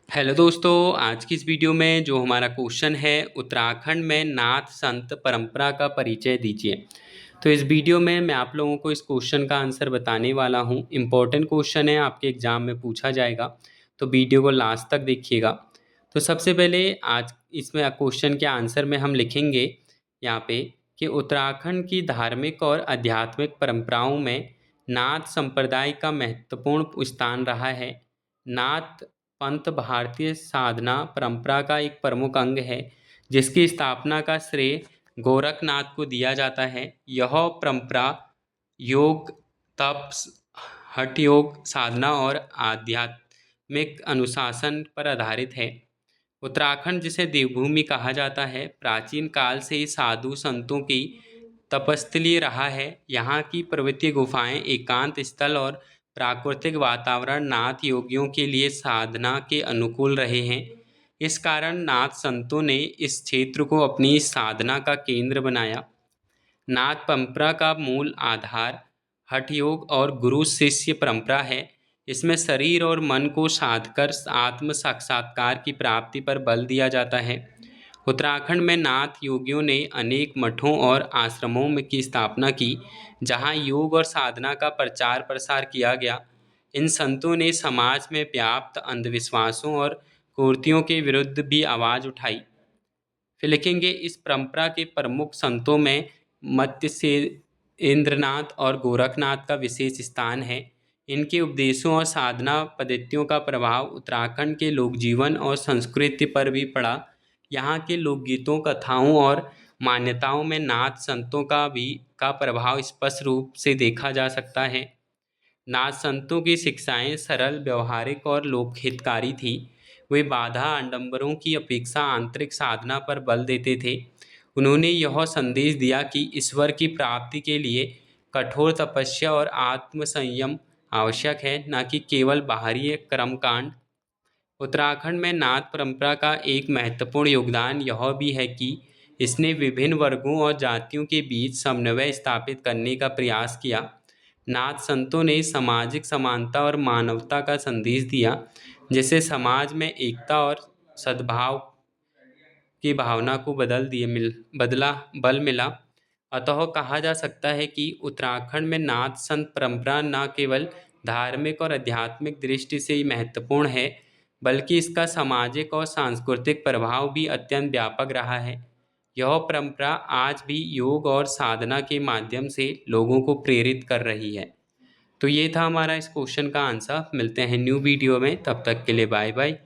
Hello दोस्तों, आज की इस वीडियो में जो हमारा क्वेश्चन है, उत्तराखंड में नाथ संत परंपरा का परिचय दीजिए। तो इस वीडियो में मैं आप लोगों को इस क्वेश्चन का आंसर बताने वाला हूं। इम्पोर्टेंट क्वेश्चन है, आपके एग्जाम में पूछा जाएगा, तो वीडियो को लास्ट तक देखिएगा। तो सबसे पहले आज इसमें क्वेश्चन के आंसर में हम लिखेंगे यहाँ पे कि उत्तराखंड की धार्मिक और आध्यात्मिक परंपराओं में नाथ संप्रदाय का महत्वपूर्ण स्थान रहा है। नाथ पंथ भारतीय साधना परंपरा का एक प्रमुख अंग है, जिसकी स्थापना का श्रेय गोरखनाथ को दिया जाता है। यह परंपरा योग, तप, हठ योग, साधना और आध्यात्मिक अनुशासन पर आधारित है। उत्तराखंड, जिसे देवभूमि कहा जाता है, प्राचीन काल से ही साधु संतों की तपस्थली रहा है। यहाँ की पर्वतीय गुफाएं, एकांत स्थल और प्राकृतिक वातावरण नाथ योगियों के लिए साधना के अनुकूल रहे हैं। इस कारण नाथ संतों ने इस क्षेत्र को अपनी साधना का केंद्र बनाया। नाथ परंपरा का मूल आधार हठ योग और गुरु शिष्य परंपरा है। इसमें शरीर और मन को साधकर आत्म साक्षात्कार की प्राप्ति पर बल दिया जाता है। उत्तराखंड में नाथ योगियों ने अनेक मठों और आश्रमों में की स्थापना की, जहां योग और साधना का प्रचार प्रसार किया गया। इन संतों ने समाज में व्याप्त अंधविश्वासों और कुरीतियों के विरुद्ध भी आवाज़ उठाई। फिर लिखेंगे इस परंपरा के प्रमुख संतों में मत्स्य से इंद्रनाथ और गोरखनाथ का विशेष स्थान है। इनके उपदेशों और साधना पद्धतियों का प्रभाव उत्तराखंड के लोक जीवन और संस्कृति पर भी पड़ा। यहाँ के लोकगीतों, कथाओं और मान्यताओं में नाथ संतों का प्रभाव स्पष्ट रूप से देखा जा सकता है। नाथ संतों की शिक्षाएं सरल, व्यवहारिक और लोकहितकारी थी। वे बाधा आडंबरों की अपेक्षा आंतरिक साधना पर बल देते थे। उन्होंने यह संदेश दिया कि ईश्वर की प्राप्ति के लिए कठोर तपस्या और आत्म संयम आवश्यक है, न कि केवल बाहरी कर्मकांड। उत्तराखंड में नाथ परंपरा का एक महत्वपूर्ण योगदान यह भी है कि इसने विभिन्न वर्गों और जातियों के बीच समन्वय स्थापित करने का प्रयास किया। नाथ संतों ने सामाजिक समानता और मानवता का संदेश दिया, जिससे समाज में एकता और सद्भाव की भावना को बदला बल मिला। अतः कहा जा सकता है कि उत्तराखंड में नाथ संत परंपरा न केवल धार्मिक और आध्यात्मिक दृष्टि से ही महत्वपूर्ण है, बल्कि इसका सामाजिक और सांस्कृतिक प्रभाव भी अत्यंत व्यापक रहा है। यह परंपरा आज भी योग और साधना के माध्यम से लोगों को प्रेरित कर रही है। तो ये था हमारा इस क्वेश्चन का आंसर। मिलते हैं न्यू वीडियो में, तब तक के लिए बाय बाय।